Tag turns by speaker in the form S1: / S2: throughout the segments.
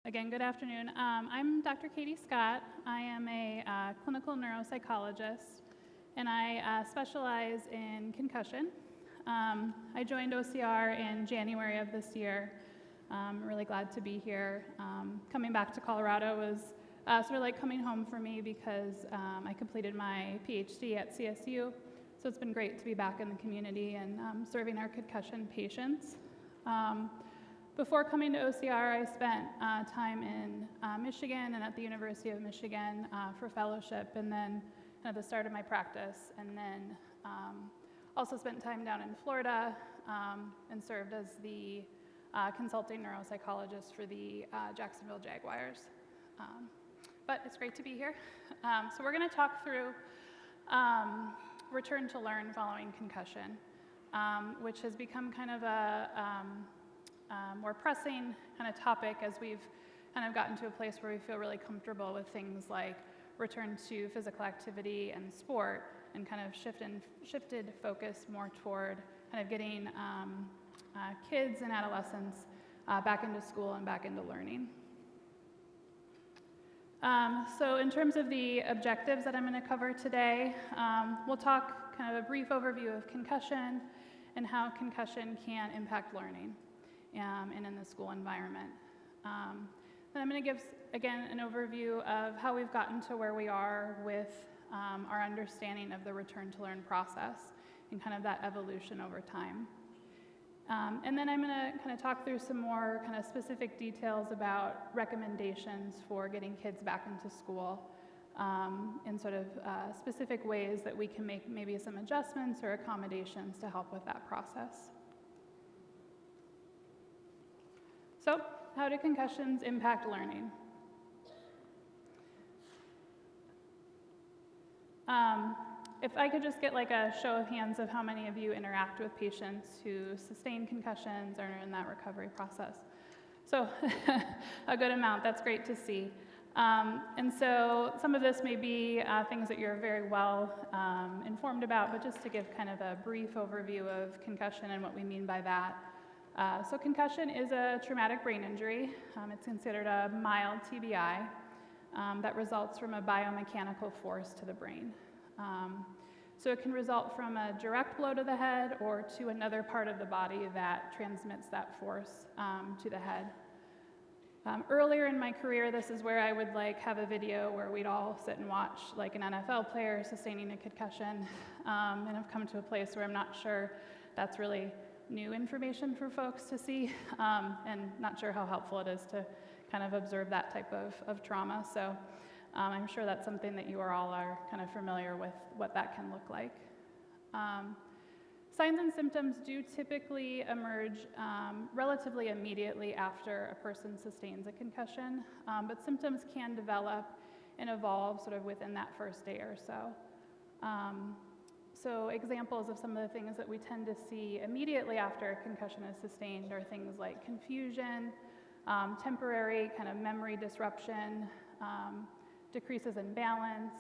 S1: Again, good afternoon. I'm Dr. Katie Scott. I am a clinical neuropsychologist, and I specialize in concussion. I joined OCR in January of this year. I'm really glad to be here. Coming back to Colorado was sort of like coming home for me because I completed my PhD at CSU, so it's been great to be back in the community and serving our concussion patients. Before coming to OCR, I spent time in Michigan and at the University of Michigan for fellowship, and then at the start of my practice, and then also spent time down in Florida and served as the consulting neuropsychologist for the Jacksonville Jaguars. But it's great to be here. So we're going to talk through return to learn following concussion, which has become kind of a more pressing kind of topic as we've kind of gotten to a place where we feel really comfortable with things like return to physical activity and sport, and kind of shifted focus more toward kind of getting kids and adolescents back into school and back into learning. So in terms of the objectives that I'm going to cover today, we'll talk kind of a brief overview of concussion and how concussion can impact learning and in the school environment. Then I'm going to give, again, an overview of how we've gotten to where we are with our understanding of the return to learn process and kind of that evolution over time. And then I'm going to kind of talk through some more kind of specific details about recommendations for getting kids back into school in sort of specific ways that we can make maybe some adjustments or accommodations to help with that process. So, how do concussions impact learning? If I could just get like a show of hands of how many of you interact with patients who sustain concussions or are in that recovery process. So, a good amount, that's great to see. And so some of this may be things that you're very well informed about, but just to give kind of a brief overview of concussion and what we mean by that. So concussion is a traumatic brain injury. It's considered a mild TBI that results from a biomechanical force to the brain. So it can result from a direct blow to the head or to another part of the body that transmits that force to the head. Earlier in my career, this is where I would like have a video where we'd all sit and watch like an NFL player sustaining a concussion, and I've come to a place where I'm not sure that's really new information for folks to see, and not sure how helpful it is to kind of observe that type of trauma. So I'm sure that's something that you all are kind of familiar with what that can look like. Signs and symptoms do typically emerge relatively immediately after a person sustains a concussion, but symptoms can develop and evolve sort of within that first day or so. So examples of some of the things that we tend to see immediately after a concussion is sustained are things like confusion, temporary kind of memory disruption, decreases in balance,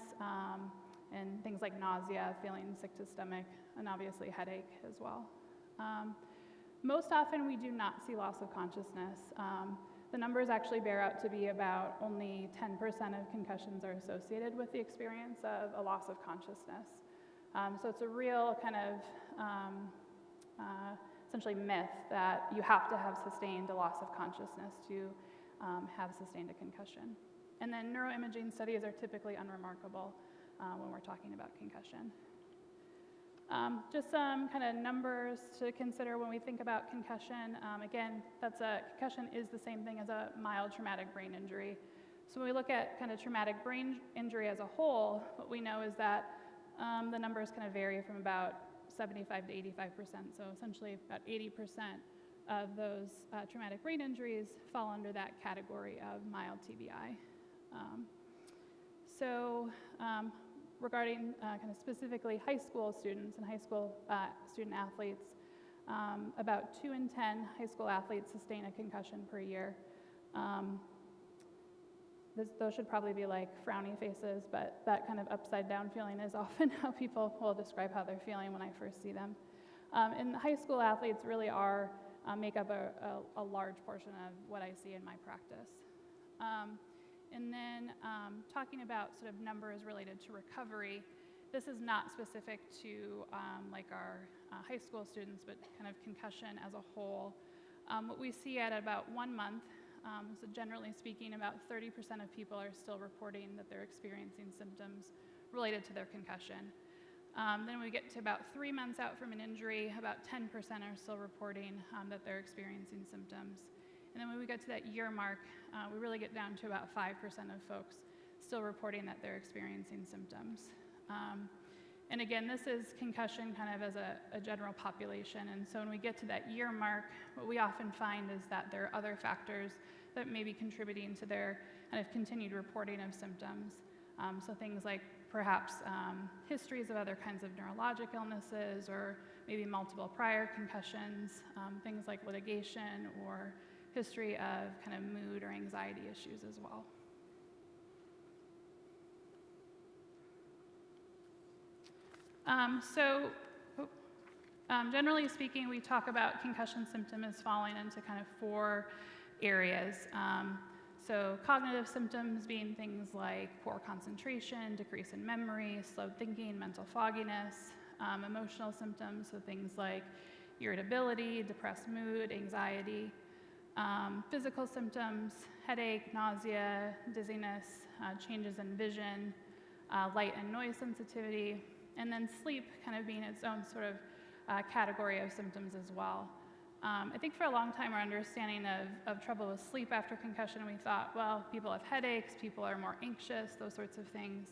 S1: and things like nausea, feeling sick to stomach, and obviously headache as well. Most often we do not see loss of consciousness. The numbers actually bear out to be about only 10% of concussions are associated with the experience of a loss of consciousness. So it's a real kind of essentially myth that you have to have sustained a loss of consciousness to have sustained a concussion. And then neuroimaging studies are typically unremarkable when we're talking about concussion. Just some kind of numbers to consider when we think about concussion. Again, concussion is the same thing as a mild traumatic brain injury. So when we look at kind of traumatic brain injury as a whole, what we know is that the numbers kind of vary from about 75 to 85%, so essentially about 80% of those traumatic brain injuries fall under that category of mild TBI. Regarding kind of specifically high school students and high school student athletes, about 2 in 10 high school athletes sustain a concussion per year. Those should probably be like frowny faces, but that kind of upside down feeling is often how people will describe how they're feeling when I first see them. And high school athletes really make up a large portion of what I see in my practice. And then talking about sort of numbers related to recovery, this is not specific to like our high school students, but kind of concussion as a whole. What we see at about 1 month, so generally speaking, about 30% of people are still reporting that they're experiencing symptoms related to their concussion. Then we get to about 3 months out from an injury, about 10% are still reporting that they're experiencing symptoms. And then when we get to that year mark, we really get down to about 5% of folks still reporting that they're experiencing symptoms. And again, this is concussion kind of as a general population. And so when we get to that year mark, what we often find is that there are other factors that may be contributing to their kind of continued reporting of symptoms. So things like perhaps histories of other kinds of neurologic illnesses, or maybe multiple prior concussions, things like litigation or history of kind of mood or anxiety issues as well. Generally speaking, we talk about concussion symptoms as falling into kind of 4 areas. So cognitive symptoms being things like poor concentration, decrease in memory, slowed thinking, mental fogginess. Emotional symptoms, so things like irritability, depressed mood, anxiety. Physical symptoms, headache, nausea, dizziness, changes in vision, light and noise sensitivity, and then sleep kind of being its own sort of category of symptoms as well. I think for a long time our understanding of trouble with sleep after concussion, we thought, well, people have headaches, people are more anxious, those sorts of things.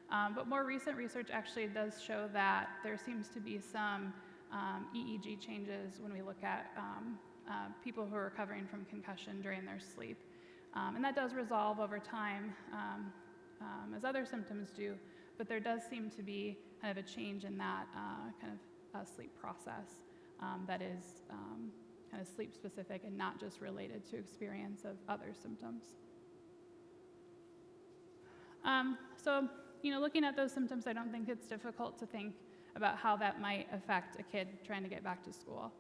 S1: But more recent research actually does show that there seems to be some EEG changes when we look at people who are recovering from concussion during their sleep. And that does resolve over time, as other symptoms do, but there does seem to be kind of a change in that kind of sleep process that is kind of sleep specific and not just related to experience of other symptoms. So, looking at those symptoms, I don't think it's difficult to think about how that might affect a kid trying to get back to school.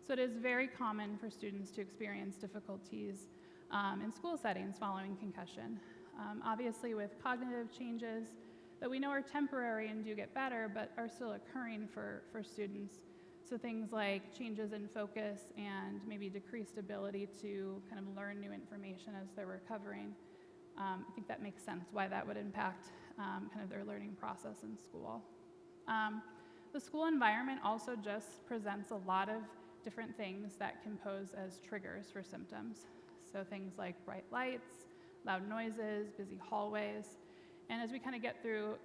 S1: So it is very common for students to experience difficulties in school settings following concussion. Obviously with cognitive changes that we know are temporary and do get better, but are still occurring for students. So things like changes in focus and maybe decreased ability to kind of learn new information as they're recovering. I think that makes sense why that would impact kind of their learning process in school. The school environment also just presents a lot of different things that can pose as triggers for symptoms. So things like bright lights, loud noises, busy hallways. And as we kind of get through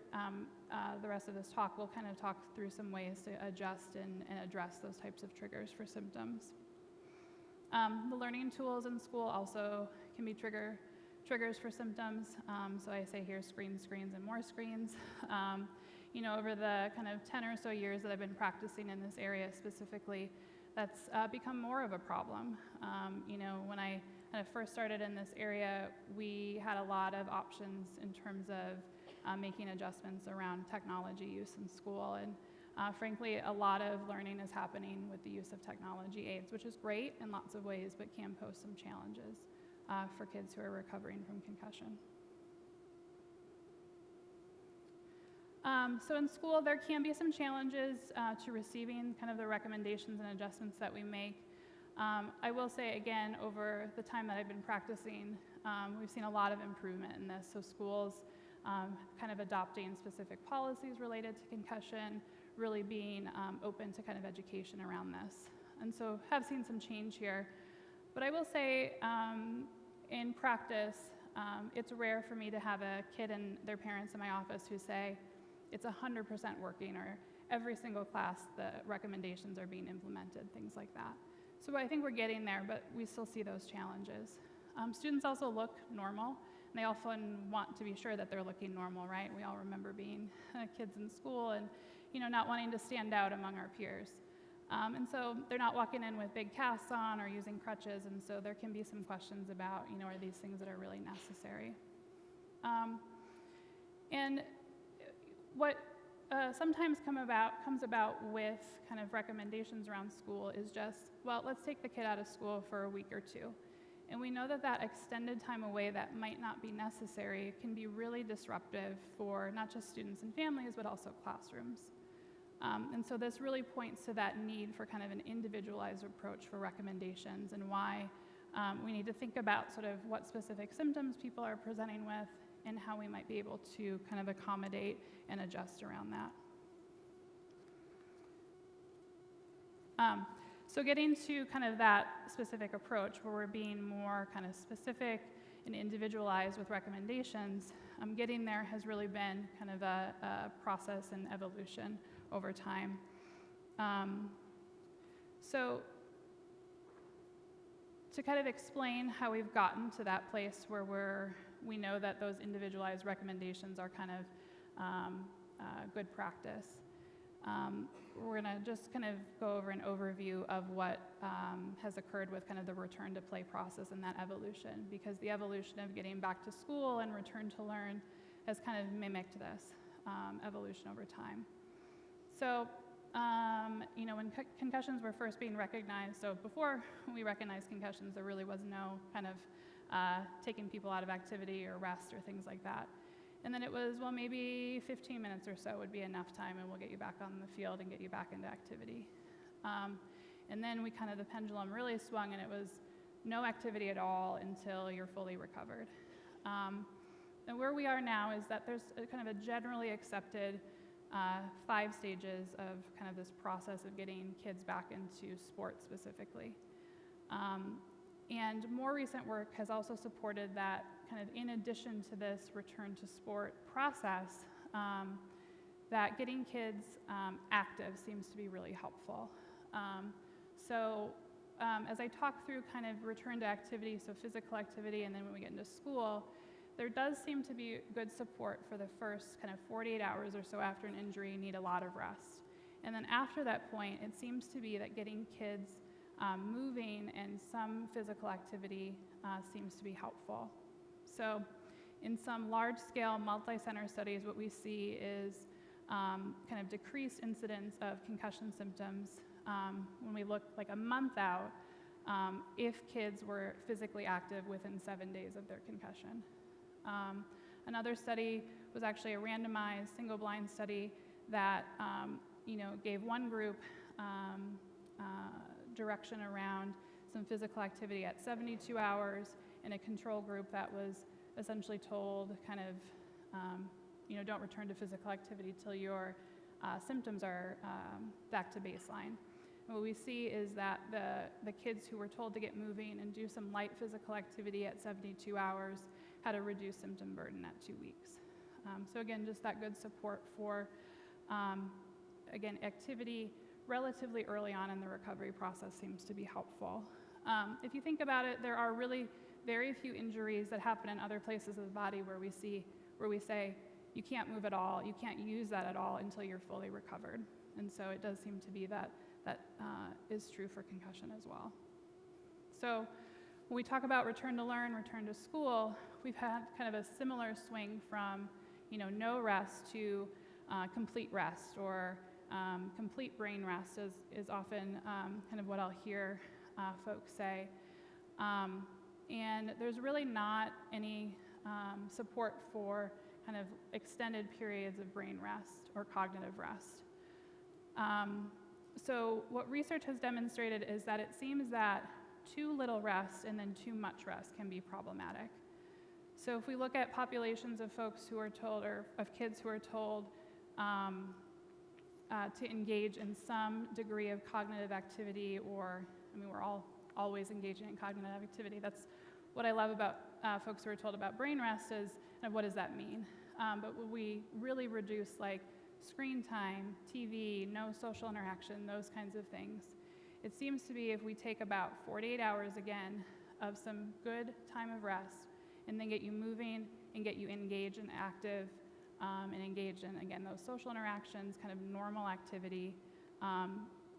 S1: the rest of this talk, we'll kind of talk through some ways to adjust and address those types of triggers for symptoms. The learning tools in school also can be triggers for symptoms. So I say here screens, and more screens. Over the kind of 10 or so years that I've been practicing in this area specifically, that's become more of a problem. When I kind of first started in this area, we had a lot of options in terms of making adjustments around technology use in school. And frankly, a lot of learning is happening with the use of technology aids, which is great in lots of ways, but can pose some challenges for kids who are recovering from concussion. So in school, there can be some challenges to receiving kind of the recommendations and adjustments that we make. I will say again, over the time that I've been practicing, we've seen a lot of improvement in this. So schools kind of adopting specific policies related to concussion, really being open to kind of education around this. And so have seen some change here. But I will say in practice, it's rare for me to have a kid and their parents in my office who say, it's 100% working, or every single class the recommendations are being implemented, things like that. So I think we're getting there, but we still see those challenges. Students also look normal, and they often want to be sure that they're looking normal, right? We all remember being kids in school and not wanting to stand out among our peers. And so they're not walking in with big casts on or using crutches, and so there can be some questions about, are these things that are really necessary? And what sometimes comes about with kind of recommendations around school is just, well, let's take the kid out of school for a week or two. And we know that that extended time away that might not be necessary can be really disruptive for not just students and families, but also classrooms. And so this really points to that need for kind of an individualized approach for recommendations and why we need to think about sort of what specific symptoms people are presenting with and how we might be able to kind of accommodate and adjust around that. So getting to kind of that specific approach where we're being more kind of specific and individualized with recommendations, getting there has really been kind of a process and evolution over time. So to kind of explain how we've gotten to that place where we know that those individualized recommendations are kind of good practice, we're going to just kind of go over an overview of what has occurred with kind of the return to play process and that evolution, because the evolution of getting back to school and return to learn has kind of mimicked this evolution over time. So, you know, when concussions were first being recognized, so before we recognized concussions, there really was no kind of taking people out of activity or rest or things like that. And then it was, well, maybe 15 minutes or so would be enough time and we'll get you back on the field and get you back into activity. And then we kind of, the pendulum really swung and it was no activity at all until you're fully recovered. And where we are now is that there's a kind of a generally accepted 5 stages of kind of this process of getting kids back into sports specifically. And more recent work has also supported that kind of in addition to this return to sport process, that getting kids active seems to be really helpful. So as I talk through kind of return to activity, so physical activity, and then when we get into school, there does seem to be good support for the first kind of 48 hours or so after an injury, you need a lot of rest. And then after that point, it seems to be that getting kids moving and some physical activity seems to be helpful. So in some large-scale multi-center studies, what we see is kind of decreased incidence of concussion symptoms when we look like a month out if kids were physically active within 7 days of their concussion. Another study was actually a randomized single-blind study that you know, gave one group direction around some physical activity at 72 hours and a control group that was essentially told kind of, you know, don't return to physical activity till your symptoms are back to baseline. And what we see is that the kids who were told to get moving and do some light physical activity at 72 hours had a reduced symptom burden at 2 weeks. So again, just that good support for, again, activity relatively early on in the recovery process seems to be helpful. If you think about it, there are really very few injuries that happen in other places of the body where we say, you can't move at all, you can't use that at all until you're fully recovered. And so it does seem to be that is true for concussion as well. So when we talk about return to learn, return to school, we've had kind of a similar swing from, you know, no rest to complete rest, or complete brain rest is often kind of what I'll hear folks say. And there's really not any support for kind of extended periods of brain rest or cognitive rest. So what research has demonstrated is that it seems that too little rest and then too much rest can be problematic. So if we look at populations of folks who are told, or of kids who are told to engage in some degree of cognitive activity, or, I mean, we're all always engaging in cognitive activity. That's what I love about folks who are told about brain rest is, and what does that mean? But when we really reduce like screen time, TV, no social interaction, those kinds of things, it seems to be if we take about 48 hours again of some good time of rest and then get you moving and get you engaged and active and engaged in, again, those social interactions, kind of normal activity,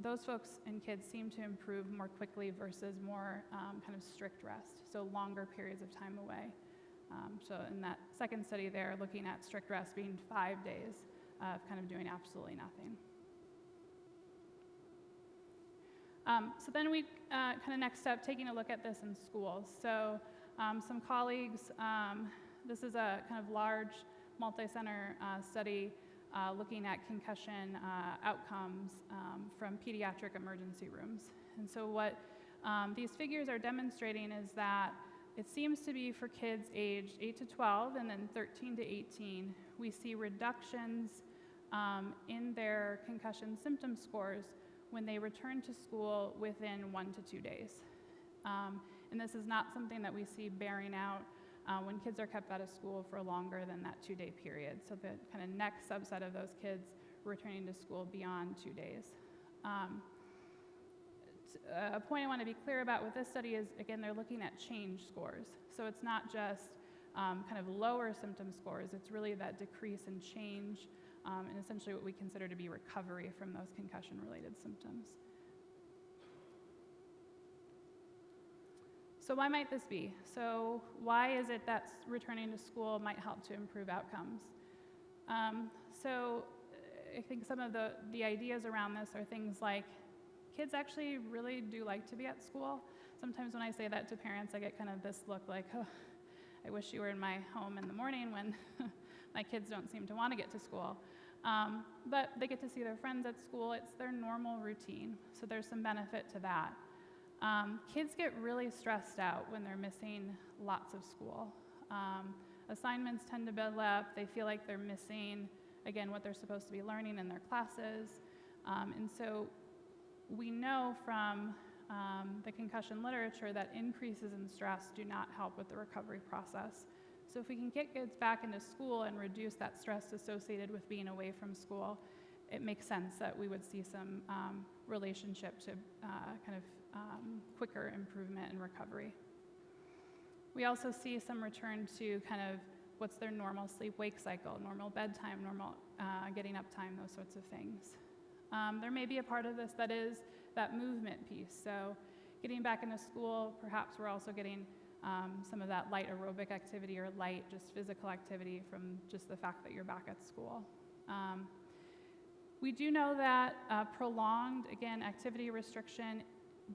S1: those folks and kids seem to improve more quickly versus more kind of strict rest, so longer periods of time away. So in that second study there, looking at strict rest being 5 days of kind of doing absolutely nothing. So then we kind of next step, taking a look at this in schools. So some colleagues, this is a kind of large multi-center study looking at concussion outcomes from pediatric emergency rooms. And so what these figures are demonstrating is that it seems to be for kids aged 8 to 12 and then 13 to 18, we see reductions in their concussion symptom scores when they return to school within 1 to 2 days. And this is not something that we see bearing out when kids are kept out of school for longer than that 2-day period. So the kind of next subset of those kids returning to school beyond 2 days. A point I want to be clear about with this study is, again, they're looking at change scores. So it's not just kind of lower symptom scores, it's really that decrease in change and essentially what we consider to be recovery from those concussion-related symptoms. So why might this be? So why is it that returning to school might help to improve outcomes? So I think some of the ideas around this are things like kids actually really do like to be at school. Sometimes when I say that to parents, I get kind of this look like, oh, I wish you were in my home in the morning when my kids don't seem to want to get to school. But they get to see their friends at school. It's their normal routine, so there's some benefit to that. Kids get really stressed out when they're missing lots of school. Assignments tend to build up. They feel like they're missing, again, what they're supposed to be learning in their classes. And so we know from the concussion literature that increases in stress do not help with the recovery process. So if we can get kids back into school and reduce that stress associated with being away from school, it makes sense that we would see some relationship to kind of quicker improvement and recovery. We also see some return to kind of what's their normal sleep-wake cycle, normal bedtime, normal getting up time, those sorts of things. There may be a part of this that is that movement piece. So getting back into school, perhaps we're also getting some of that light aerobic activity or light just physical activity from just the fact that you're back at school. We do know that prolonged, again, activity restriction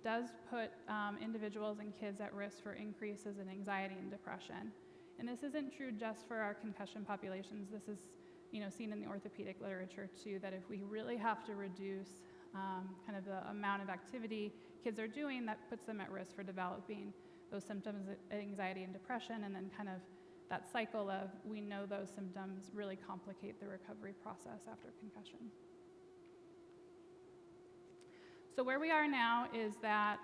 S1: does put individuals and kids at risk for increases in anxiety and depression. And this isn't true just for our concussion populations. This is seen in the orthopedic literature too, that if we really have to reduce kind of the amount of activity kids are doing, that puts them at risk for developing those symptoms of anxiety and depression, and then kind of that cycle of we know those symptoms really complicate the recovery process after concussion. So where we are now is that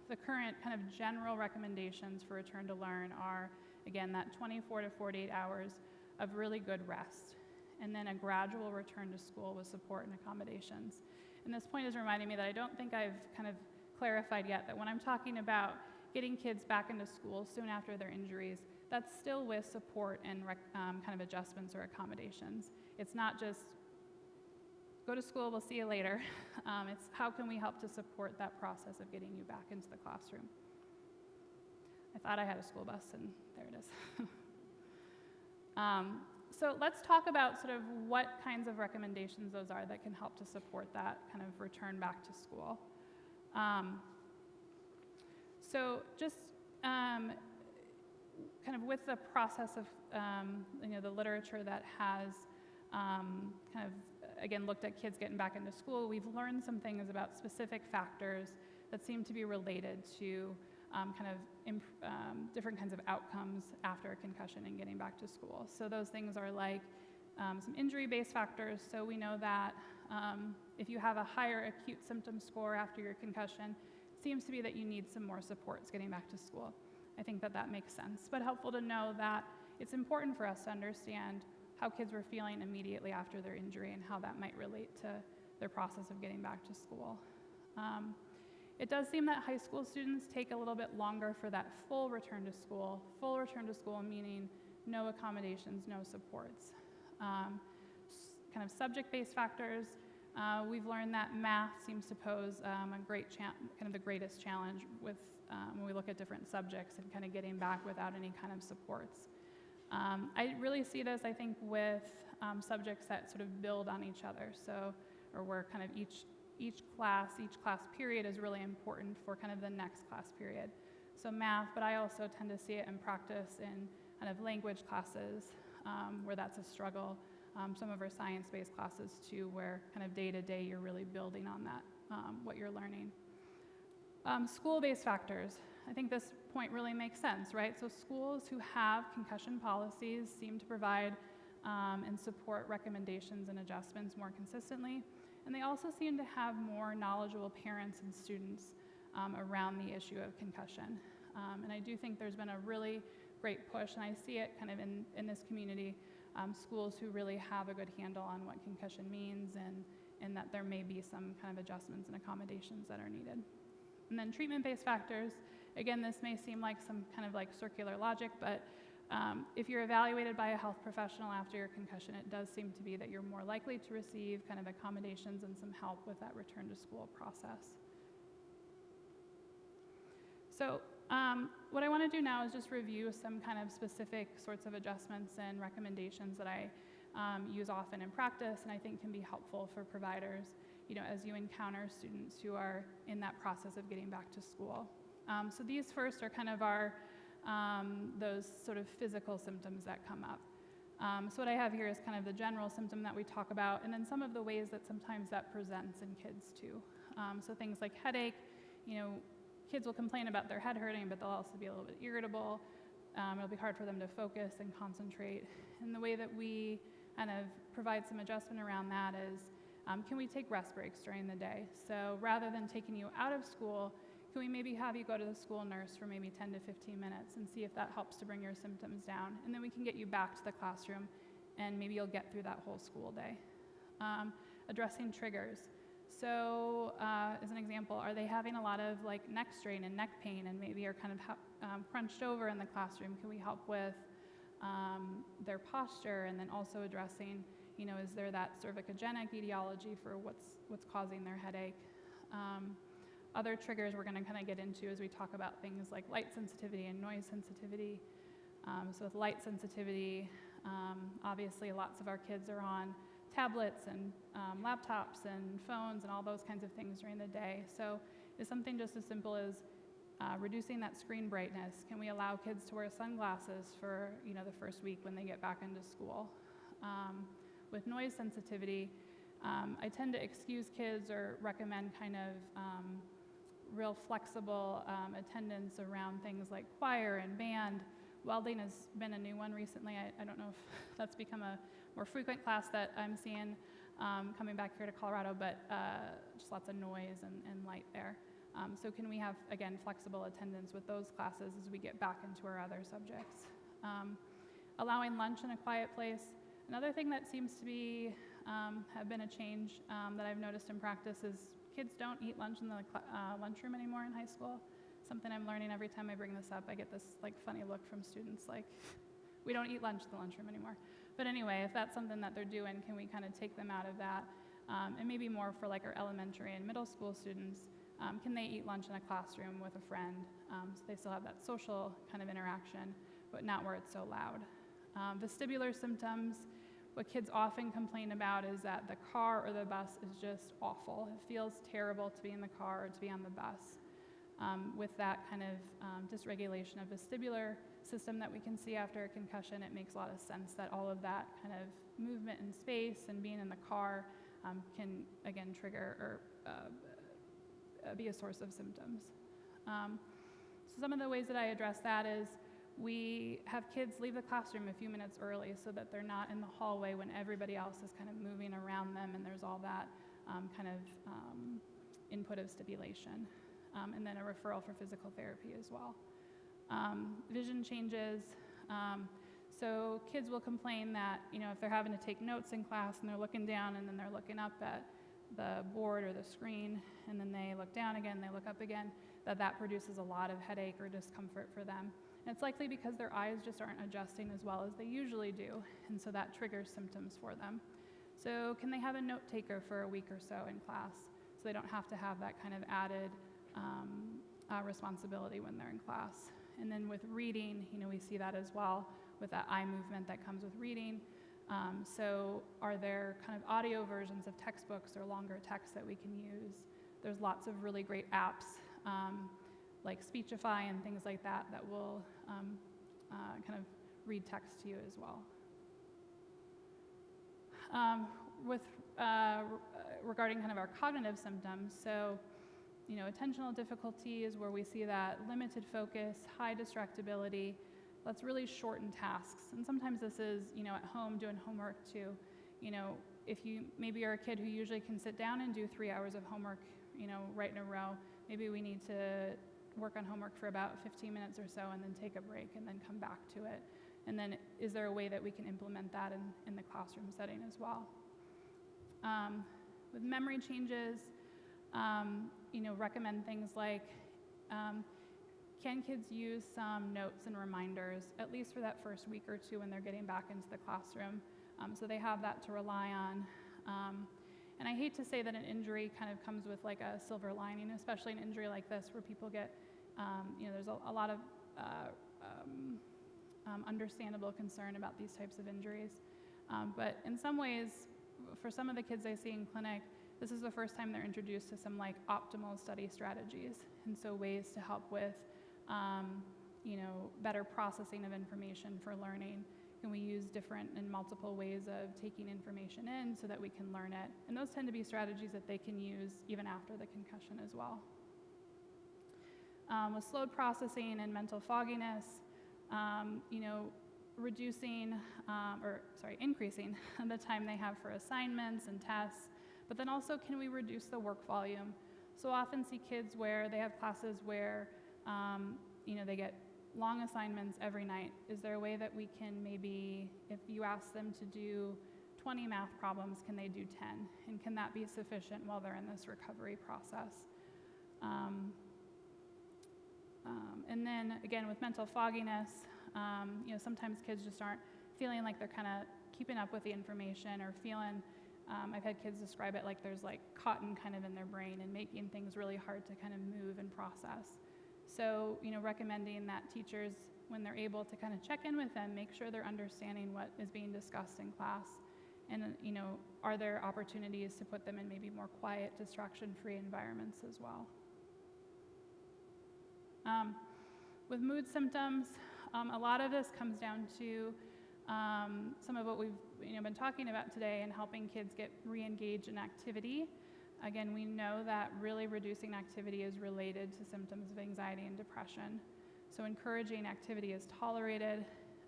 S1: the current kind of general recommendations for return to learn are, again, that 24 to 48 hours of really good rest, and then a gradual return to school with support and accommodations. And this point is reminding me that I don't think I've kind of clarified yet that when I'm talking about getting kids back into school soon after their injuries, that's still with support and kind of adjustments or accommodations. It's not just go to school, we'll see you later. It's how can we help to support that process of getting you back into the classroom. I thought I had a school bus, and there it is. So let's talk about sort of what kinds of recommendations those are that can help to support that kind of return back to school. So just kind of with the process of the literature that has kind of, again, looked at kids getting back into school, we've learned some things about specific factors that seem to be related to kind of different kinds of outcomes after a concussion and getting back to school. So those things are like some injury-based factors. So we know that if you have a higher acute symptom score after your concussion, it seems to be that you need some more supports getting back to school. I think that that makes sense, but helpful to know that it's important for us to understand how kids were feeling immediately after their injury and how that might relate to their process of getting back to school. It does seem that high school students take a little bit longer for that full return to school. Full return to school meaning no accommodations, no supports. Kind of subject-based factors, we've learned that math seems to pose a great kind of the greatest challenge with when we look at different subjects and kind of getting back without any kind of supports. I really see this, I think, with subjects that sort of build on each other. So, or where kind of each each class period is really important for kind of the next class period. So math, but I also tend to see it in practice in kind of language classes where that's a struggle. Some of our science-based classes too, where kind of day to day you're really building on that, what you're learning. School-based factors. I think this point really makes sense, right? So schools who have concussion policies seem to provide and support recommendations and adjustments more consistently. And they also seem to have more knowledgeable parents and students around the issue of concussion. And I do think there's been a really great push, and I see it kind of in this community, schools who really have a good handle on what concussion means and that there may be some kind of adjustments and accommodations that are needed. And then treatment-based factors, again, this may seem like some kind of like circular logic, but if you're evaluated by a health professional after your concussion, it does seem to be that you're more likely to receive kind of accommodations and some help with that return to school process. So what I want to do now is just review some kind of specific sorts of adjustments and recommendations that I use often in practice and I think can be helpful for providers, as you encounter students who are in that process of getting back to school. So these first are kind of our those sort of physical symptoms that come up. So what I have here is kind of the general symptom that we talk about, and then some of the ways that sometimes that presents in kids too. So things like headache, kids will complain about their head hurting, but they'll also be a little bit irritable. It'll be hard for them to focus and concentrate. And the way that we kind of provide some adjustment around that is, can we take rest breaks during the day? So rather than taking you out of school, can we maybe have you go to the school nurse for maybe 10 to 15 minutes and see if that helps to bring your symptoms down? And then we can get you back to the classroom and maybe you'll get through that whole school day. Addressing triggers. So as an example, are they having a lot of like neck strain and neck pain and maybe are kind of crunched over in the classroom? Can we help with their posture, and then also addressing, is there that cervicogenic etiology for what's causing their headache? Other triggers we're going to kind of get into as we talk about things like light sensitivity and noise sensitivity. So with light sensitivity, obviously lots of our kids are on tablets and laptops and phones and all those kinds of things during the day. So it's something just as simple as reducing that screen brightness. Can we allow kids to wear sunglasses for the first week when they get back into school? With noise sensitivity, I tend to excuse kids or recommend kind of real flexible attendance around things like choir and band. Welding has been a new one recently. I don't know if that's become a more frequent class that I'm seeing coming back here to Colorado, but just lots of noise and light there. So can we have, again, flexible attendance with those classes as we get back into our other subjects? Allowing lunch in a quiet place. Another thing that seems to be have been a change that I've noticed in practice is kids don't eat lunch in the lunchroom anymore in high school. Something I'm learning every time I bring this up. I get this funny look from students like, we don't eat lunch in the lunchroom anymore. But anyway, if that's something that they're doing, can we kind of take them out of that? And maybe more for our elementary and middle school students, can they eat lunch in a classroom with a friend? So they still have that social kind of interaction, but not where it's so loud. Vestibular symptoms. What kids often complain about is that the car or the bus is just awful. It feels terrible to be in the car or to be on the bus. With that kind of dysregulation of vestibular system that we can see after a concussion, it makes a lot of sense that all of that kind of movement in space and being in the car can, again, trigger or be a source of symptoms. So some of the ways that I address that is we have kids leave the classroom a few minutes early so that they're not in the hallway when everybody else is kind of moving around them and there's all that kind of input of stimulation. And then a referral for physical therapy as well. Vision changes. So kids will complain that, if they're having to take notes in class and they're looking down and then they're looking up at the board or the screen, and then they look down again, they look up again, that produces a lot of headache or discomfort for them. And it's likely because their eyes just aren't adjusting as well as they usually do, and so that triggers symptoms for them. So can they have a note taker for a week or so in class so they don't have to have that kind of added responsibility when they're in class? And then with reading, we see that as well with that eye movement that comes with reading. So are there kind of audio versions of textbooks or longer text that we can use? There's lots of really great apps like Speechify and things like that that will kind of read text to you as well. Regarding kind of our cognitive symptoms, so attentional difficulty is where we see that limited focus, high distractibility. Let's really shorten tasks. And sometimes this is, at home doing homework too. If you maybe you're a kid who usually can sit down and do 3 hours of homework, right in a row, maybe we need to work on homework for about 15 minutes or so and then take a break and then come back to it. And then is there a way that we can implement that in the classroom setting as well? With memory changes, recommend things like, can kids use some notes and reminders, at least for that first week or two when they're getting back into the classroom, so they have that to rely on. And I hate to say that an injury kind of comes with like a silver lining, especially an injury like this where people get, there's a lot of understandable concern about these types of injuries. But in some ways, for some of the kids I see in clinic, this is the first time they're introduced to some like optimal study strategies, and so ways to help with better processing of information for learning. Can we use different and multiple ways of taking information in so that we can learn it? And those tend to be strategies that they can use even after the concussion as well. With slowed processing and mental fogginess, increasing the time they have for assignments and tests, but then also can we reduce the work volume? So often see kids where they have classes where they get long assignments every night. Is there a way that we can maybe, if you ask them to do 20 math problems, can they do 10? And can that be sufficient while they're in this recovery process? And then again, with mental fogginess, sometimes kids just aren't feeling like they're kind of keeping up with the information or feeling, I've had kids describe it like there's like cotton kind of in their brain and making things really hard to kind of move and process. So, recommending that teachers, when they're able to kind of check in with them, make sure they're understanding what is being discussed in class. And, are there opportunities to put them in maybe more quiet, distraction-free environments as well? With mood symptoms, a lot of this comes down to some of what we've been talking about today and helping kids get re-engaged in activity. Again, we know that really reducing activity is related to symptoms of anxiety and depression. So encouraging activity is tolerated.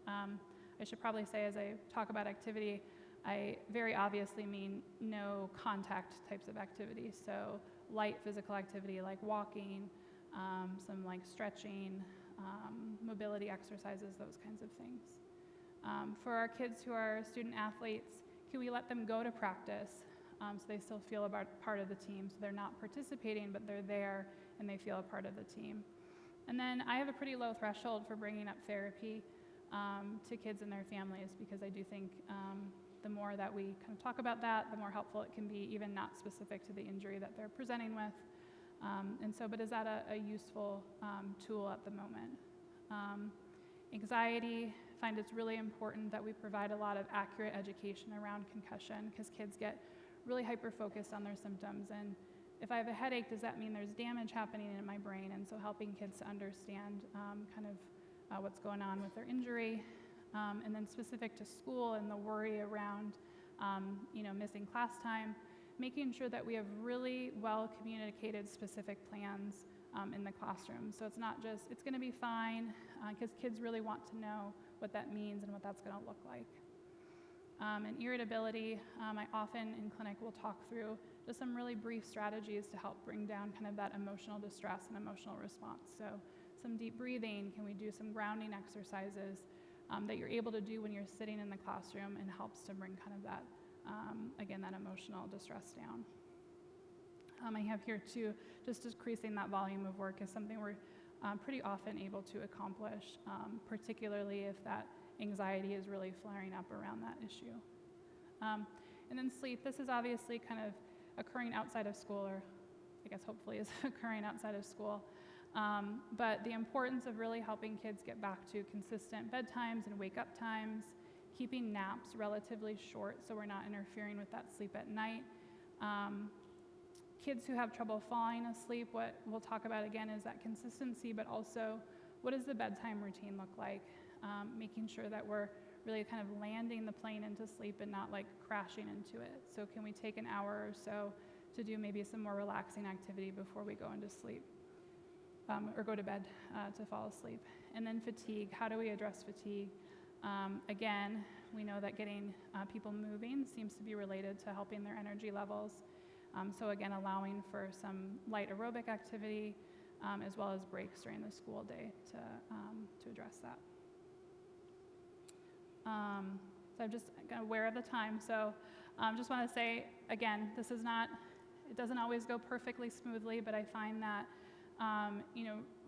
S1: I should probably say, as I talk about activity, I very obviously mean no contact types of activity. So light physical activity like walking, some like stretching, mobility exercises, those kinds of things. For our kids who are student athletes, can we let them go to practice so they still feel a part of the team, so they're not participating, but they're there and they feel a part of the team? And then I have a pretty low threshold for bringing up therapy to kids and their families, because I do think the more that we kind of talk about that, the more helpful it can be, even not specific to the injury that they're presenting with. But is that a useful tool at the moment? Anxiety, I find it's really important that we provide a lot of accurate education around concussion, because kids get really hyper-focused on their symptoms. And if I have a headache, does that mean there's damage happening in my brain? And so helping kids to understand what's going on with their injury. And then specific to school and the worry around missing class time, making sure that we have really well communicated specific plans in the classroom. So it's not just, it's going to be fine, because kids really want to know what that means and what that's going to look like. And irritability, I often in clinic will talk through just some really brief strategies to help bring down kind of that emotional distress and emotional response. So some deep breathing, can we do some grounding exercises that you're able to do when you're sitting in the classroom, and helps to bring kind of that, again, that emotional distress down. I have here too, just decreasing that volume of work is something we're pretty often able to accomplish, particularly if that anxiety is really flaring up around that issue. And then sleep, this is obviously kind of occurring outside of school, or I guess hopefully is occurring outside of school. But the importance of really helping kids get back to consistent bedtimes and wake up times, keeping naps relatively short so we're not interfering with that sleep at night. Kids who have trouble falling asleep, what we'll talk about again is that consistency, but also what does the bedtime routine look like? Making sure that we're really kind of landing the plane into sleep and not like crashing into it. So can we take an hour or so to do maybe some more relaxing activity before we go into sleep or go to bed to fall asleep? And then fatigue, how do we address fatigue? Again, we know that getting people moving seems to be related to helping their energy levels. So again, allowing for some light aerobic activity as well as breaks during the school day to address that. So I'm just aware of the time. So just want to say, again, this is not, it doesn't always go perfectly smoothly, but I find that,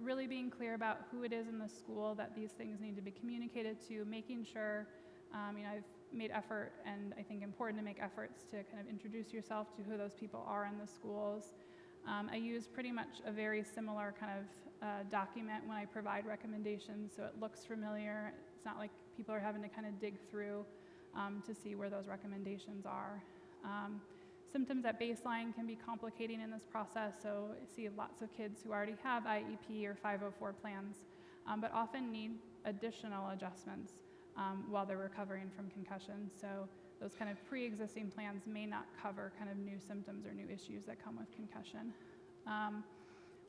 S1: really being clear about who it is in the school that these things need to be communicated to, making sure, I've made effort, and I think important to make efforts to kind of introduce yourself to who those people are in the schools. I use pretty much a very similar kind of document when I provide recommendations, so it looks familiar. It's not like people are having to kind of dig through to see where those recommendations are. Symptoms at baseline can be complicating in this process, so I see lots of kids who already have IEP or 504 plans, but often need additional adjustments while they're recovering from concussion. So those kind of pre-existing plans may not cover kind of new symptoms or new issues that come with concussion.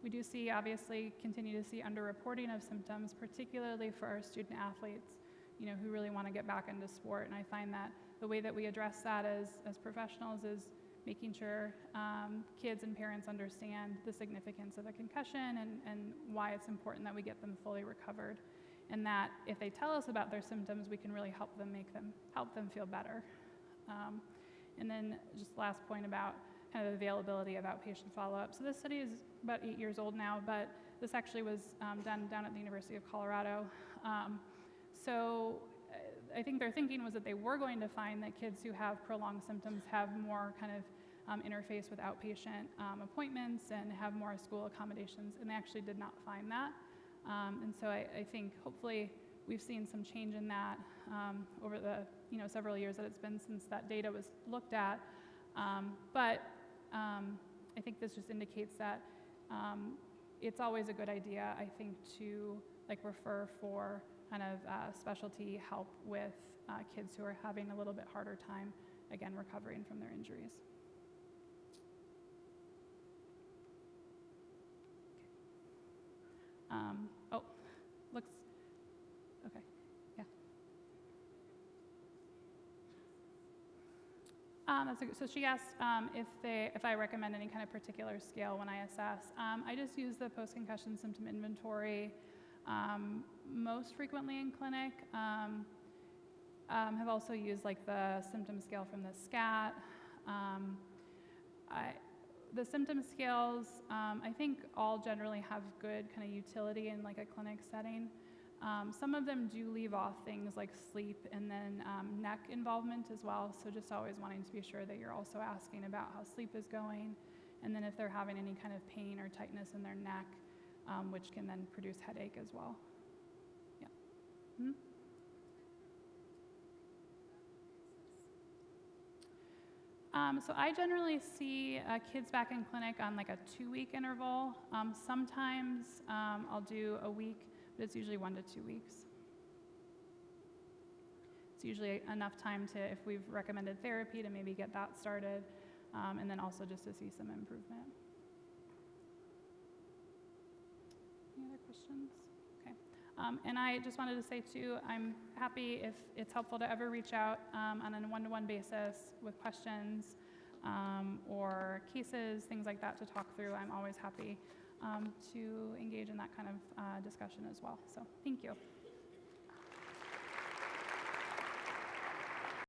S1: We do see, obviously, continue to see underreporting of symptoms, particularly for our student athletes, who really want to get back into sport. And I find that the way that we address that as professionals is making sure kids and parents understand the significance of a concussion and why it's important that we get them fully recovered. And that if they tell us about their symptoms, we can really help them feel better. And then just last point about kind of availability of outpatient follow-up. So this study is about 8 years old now, but this actually was done down at the University of Colorado. So I think their thinking was that they were going to find that kids who have prolonged symptoms have more kind of interface with outpatient appointments and have more school accommodations, and they actually did not find that. And so I think hopefully we've seen some change in that over the several years that it's been since that data was looked at. But I think this just indicates that it's always a good idea, I think, to refer for kind of specialty help with kids who are having a little bit harder time, again, recovering from their injuries. Okay, yeah. So she asked if I recommend any kind of particular scale when I assess. I just use the post-concussion symptom inventory most frequently in clinic. Have also used the symptom scale from the SCAT. The symptom scales, I think all generally have good kind of utility in a clinic setting. Some of them do leave off things like sleep and then neck involvement as well, so just always wanting to be sure that you're also asking about how sleep is going, and then if they're having any kind of pain or tightness in their neck, which can then produce headache as well. Yeah. Mm-hmm. So I generally see kids back in clinic on a 2-week interval. Sometimes I'll do a week, but it's usually 1 to 2 weeks. It's usually enough time to, if we've recommended therapy, to maybe get that started, and then also just to see some improvement. Any other questions? Okay. And I just wanted to say too, I'm happy if it's helpful to ever reach out on a one-to-one basis with questions or cases, things like that to talk through. I'm always happy to engage in that kind of discussion as well. So thank you.